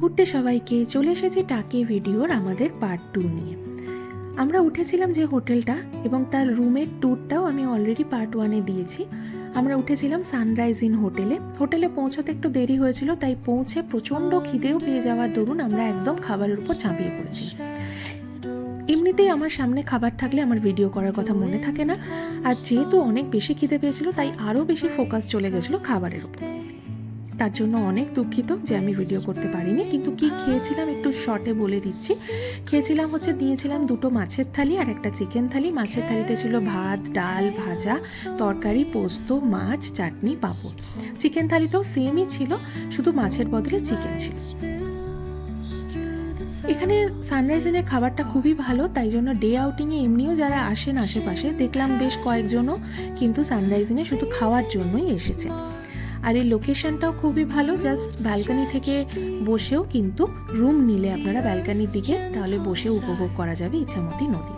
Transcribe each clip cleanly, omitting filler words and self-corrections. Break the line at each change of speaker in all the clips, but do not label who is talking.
ঘুরতে সবাইকে চলে এসেছি টাকি ভিডিওর আমাদের পার্ট 2 নিয়ে। আমরা উঠেছিলাম যে হোটেলটা এবং তার রুমের ট্যুরটাও আমি অলরেডি পার্ট 1-এ দিয়েছি। আমরা উঠেছিলাম সানরাইজ ইন হোটেলে পৌঁছতে একটু দেরি হয়েছিল, তাই পৌঁছে প্রচণ্ড খিদেও পেয়ে যাওয়ার দরুন আমরা একদম খাবারের উপর ঝাঁপিয়ে পড়েছিলাম। এমনিতেই আমার সামনে খাবার থাকলে আমার ভিডিও করার কথা মনে থাকে না, আর যেহেতু অনেক বেশি খিদে পেয়েছিল তাই আরও বেশি ফোকাস চলে গেছিলো খাবারের উপর। তার জন্য অনেক দুঃখিত যে আমি ভিডিও করতে পারিনি, কিন্তু কি খেয়েছিলাম একটু শর্টে বলে দিচ্ছি। খেয়েছিলাম নিয়েছিলাম 2টো মাছের থালি আর একটা চিকেন থালি। মাছের থালিতে ছিল ভাত, ডাল, ভাজা, তরকারি, পোস্ত, মাছ, চাটনি, পাঁপড়। চিকেন থালিতেও সেমই ছিল, শুধু মাছের বদলে চিকেন ছিল। এখানে সানরাইজের খাবারটা খুবই ভালো, তাই জন্য ডে আউটিংয়ে এমনিও যারা আসেন আশেপাশে দেখলাম বেশ কয়েকজনও কিন্তু সানরাইজিনে শুধু খাওয়ার জন্যই এসেছে। আর এই লোকেশনটাও খুবই ভালো, জাস্ট ব্যালকানি থেকে বসেও কিন্তু রুম নিলে আপনারা ব্যালকানির দিকে, তাহলে বসে উপভোগ করা যাবে ইছামতি নদী।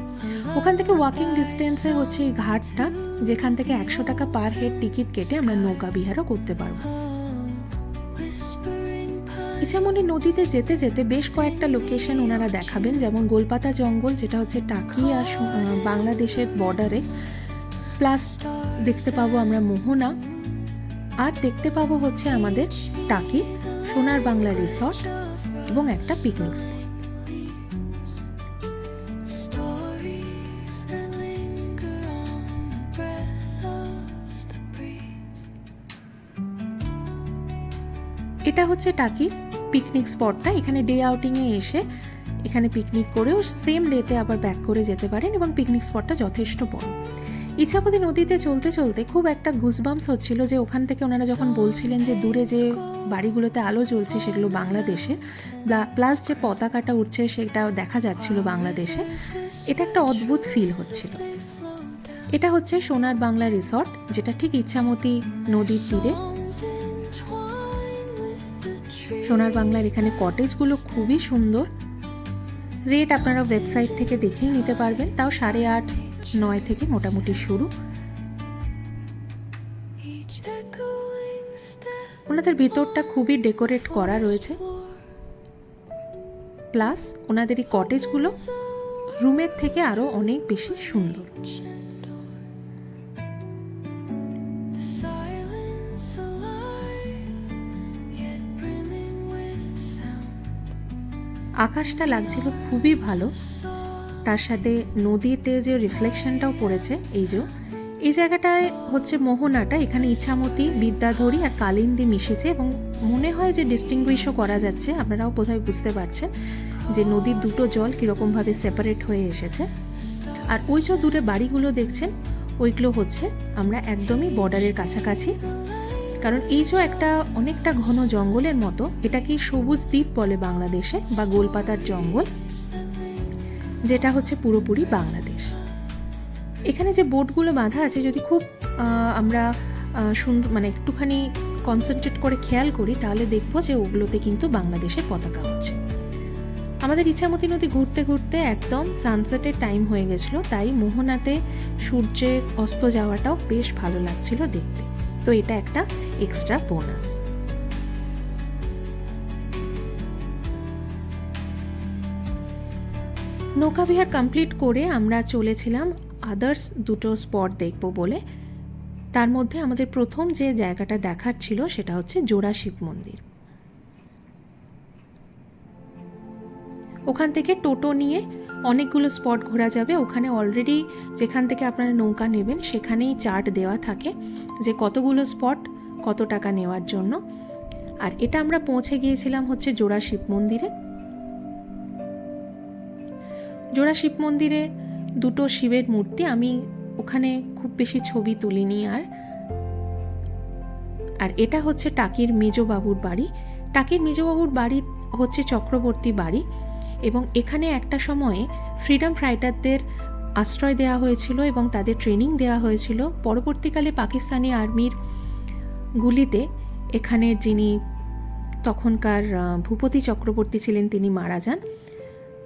ওখান থেকে ওয়াকিং ডিস্টেন্সে হচ্ছে এই ঘাটটা, যেখান থেকে 100 টাকা পার হেড টিকিট কেটে আমরা নৌকা বিহারও করতে পারবো। ইছামতি নদীতে যেতে যেতে বেশ কয়েকটা লোকেশন ওনারা দেখাবেন, যেমন গোলপাতা জঙ্গল, যেটা হচ্ছে টাকি আর বাংলাদেশের বর্ডারে, প্লাস দেখতে পাবো আমরা মোহনা, আর দেখতে পাবো হচ্ছে আমাদের টাকি সোনার বাংলা রিসর্ট এবং একটা পিকনিক স্পট। এটা হচ্ছে টাকির পিকনিক স্পটটা। এখানে ডে আউটিংয়ে এসে এখানে পিকনিক করেও সেম ডেতে আবার ব্যাক করে যেতে পারেন, এবং পিকনিক স্পটটা যথেষ্ট বড়। ইছামতি নদীতে চলতে চলতে খুব একটা গুজবাম্পস হচ্ছিল, যে ওখান থেকে ওনারা যখন বলছিলেন যে দূরে যে বাড়িগুলোতে আলো জ্বলছে সেগুলো বাংলাদেশে, প্লাস যে পতাকাটা উঠছে সেটাও দেখা যাচ্ছিল বাংলাদেশে। এটা একটা অদ্ভুত ফিল হচ্ছিল। এটা হচ্ছে সোনার বাংলা রিসর্ট, যেটা ঠিক ইছামতি নদীর তীরে। সোনার বাংলার এখানে কটেজগুলো খুবই সুন্দর। রেট আপনারা ওয়েবসাইট থেকে দেখেই নিতে পারবেন, তাও 8.5-9 থেকে মোটামুটি শুরু। ওনাদের ভিতরটা খুবই ডেকোরেট করা রয়েছে, প্লাস ওনাদের এই কটেজগুলো রুমের থেকে আরো অনেক বেশি সুন্দর। আকাশটা লাগছিল খুবই ভালো, তার সাথে নদীতে যে রিফ্লেকশনটাও পড়েছে। এই জায়গাটায় হচ্ছে মোহনাটা, এখানে ইছামতি, বিদ্যাধরী আর কালিন্দী মিশেছে, এবং মনে হয় যে ডিস্টিংগুইশও করা যাচ্ছে। আপনারাও বোধহয় বুঝতে পারছেন যে নদীর দুটো জল কীরকমভাবে সেপারেট হয়ে এসেছে। আর ওই যে দূরে বাড়িগুলো দেখছেন, ওইগুলো হচ্ছে আমরা একদমই বর্ডারের কাছাকাছি, কারণ এই যে একটা অনেকটা ঘন জঙ্গলের মতো, এটাকে সবুজ দ্বীপ বলে বাংলাদেশে, বা গোলপাতার জঙ্গল, যেটা হচ্ছে পুরোপুরি বাংলাদেশ। এখানে যে বোটগুলো বাঁধা আছে, যদি খুব আমরা সুন্দর একটুখানি কনসেন্ট্রেট করে খেয়াল করি, তাহলে দেখবো যে ওগুলোতে কিন্তু বাংলাদেশের পতাকা হচ্ছে। আমাদের ইছামতি নদী ঘুরতে ঘুরতে একদম সানসেটের টাইম হয়ে গেছিলো, তাই মোহনাতে সূর্যের অস্ত যাওয়াটাও বেশ ভালো লাগছিল দেখতে। তো এটা একটা এক্সট্রা বোনাস। নৌকাবিহার কমপ্লিট করে আমরা চলেছিলাম আদার্স 2টো স্পট দেখব বলে। তার মধ্যে আমাদের প্রথম যে জায়গাটা দেখার ছিল সেটা হচ্ছে জোড়া শিব মন্দির। ওখান থেকে টোটো নিয়ে অনেকগুলো স্পট ঘোরা যাবে। ওখানে অলরেডি যেখান থেকে আপনারা নৌকা নেবেন সেখানেই চার্ট দেওয়া থাকে যে কতগুলো স্পট কত টাকা নেওয়ার জন্য। আর এটা আমরা পৌঁছে গিয়েছিলাম হচ্ছে জোড়া শিব মন্দিরে। জোড়া শিব মন্দিরে 2টো শিবের মূর্তি, আমি ওখানে খুব বেশি ছবি তুলিনি। আর এটা হচ্ছে টাকির মেজবাবুর বাড়ি। টাকির মেজবাবুর বাড়ি হচ্ছে চক্রবর্তী বাড়ি, এবং এখানে একটা সময়ে ফ্রিডম ফাইটারদের আশ্রয় দেওয়া হয়েছিল এবং তাদের ট্রেনিং দেওয়া হয়েছিল। পরবর্তীকালে পাকিস্তানি আর্মির গুলিতে এখানের যিনি তখনকার ভূপতি চক্রবর্তী ছিলেন তিনি মারা যান।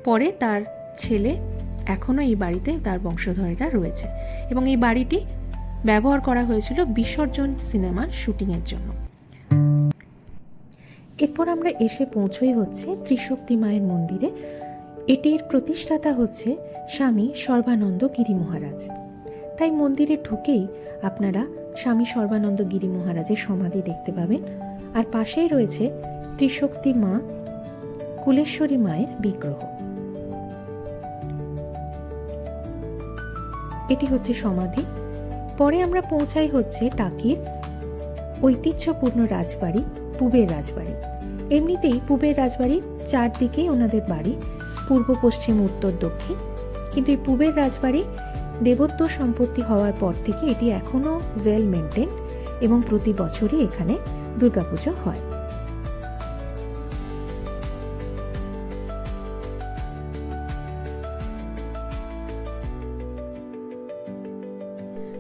পরে তার ছেলে এখনও এই বাড়িতে, তার বংশধরেরা রয়েছে, এবং এই বাড়িটি ব্যবহার করা হয়েছিল বিসর্জন সিনেমার শুটিংয়ের জন্য। এরপর আমরা এসে পৌঁছই হচ্ছে ত্রিশক্তি মায়ের মন্দিরে। এটির প্রতিষ্ঠাতা হচ্ছে স্বামী সর্বানন্দ গিরি মহারাজ। তাই মন্দিরে ঢুকেই আপনারা স্বামী সর্বানন্দ গিরি মহারাজের সমাধি দেখতে পাবেন। আর পাশেই রয়েছে ত্রিশক্তি মা কুলেশ্বরী মায়ের বিগ্রহ। এটি হচ্ছে সমাধি। পরে আমরা পৌঁছাই হচ্ছে টাকির ঐতিহ্যপূর্ণ রাজবাড়ি, পূবের রাজবাড়ি। এমনিতেই পূবের রাজবাড়ি চারদিকেই ওনাদের বাড়ি, পূর্ব, পশ্চিম, উত্তর, দক্ষিণ। কিন্তু এই পূবের রাজবাড়ি দেবত্ব সম্পত্তি হওয়ার পর থেকে এটি এখনও ওয়েল মেনটেন এবং প্রতি বছরই এখানে দুর্গাপুজো হয়।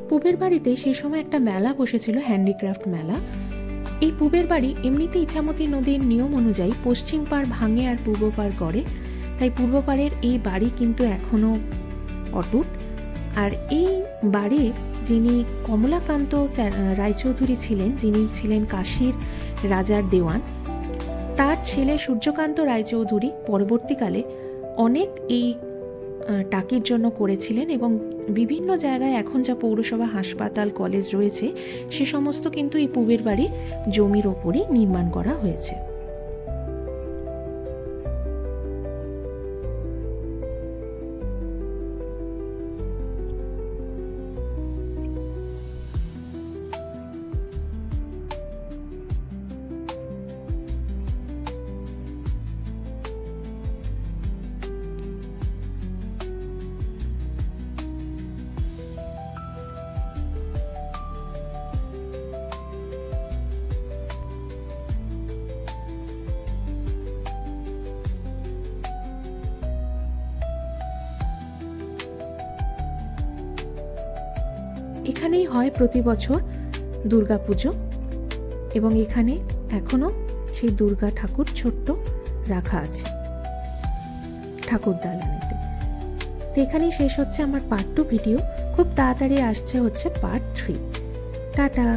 পূবের বাড়িতে সেই সময় একটা মেলা বসেছিল, হ্যান্ডিক্রাফট মেলা। এই পূবের বাড়ি এমনিতে ইছামতি নদীর নিয়ম অনুযায়ী পশ্চিম পাড় ভাঙে আর পূর্ব পাড় গড়ে, তাই পূর্ব পাড়ের এই বাড়ি কিন্তু এখনো অটুট। আর এই বাড়ির যিনি কমলাকান্ত রায়চৌধুরী ছিলেন, যিনি ছিলেন কাশীর রাজার দেওয়ান, তার ছেলে সূর্যকান্ত রায়চৌধুরী পরবর্তীকালে অনেক এই টাকির জন্য করেছিলেন এবং বিভিন্ন জায়গায় এখন যা পৌরসভা, হাসপাতাল, কলেজ রয়েছে সে সমস্ত কিন্তু এই পূবের বাড়ির জমির ওপরই নির্মাণ করা হয়েছে। এখানেই হয় প্রতি বছর দুর্গাপুজো এবং এখানে এখনো সেই দুর্গা ঠাকুর ছোট্ট রাখা আছে ঠাকুর দালানেতে। তো এখানেই শেষ হচ্ছে আমার পার্ট 2 ভিডিও। খুব তাড়াতাড়ি আসছে হচ্ছে পার্ট 3। টাটা।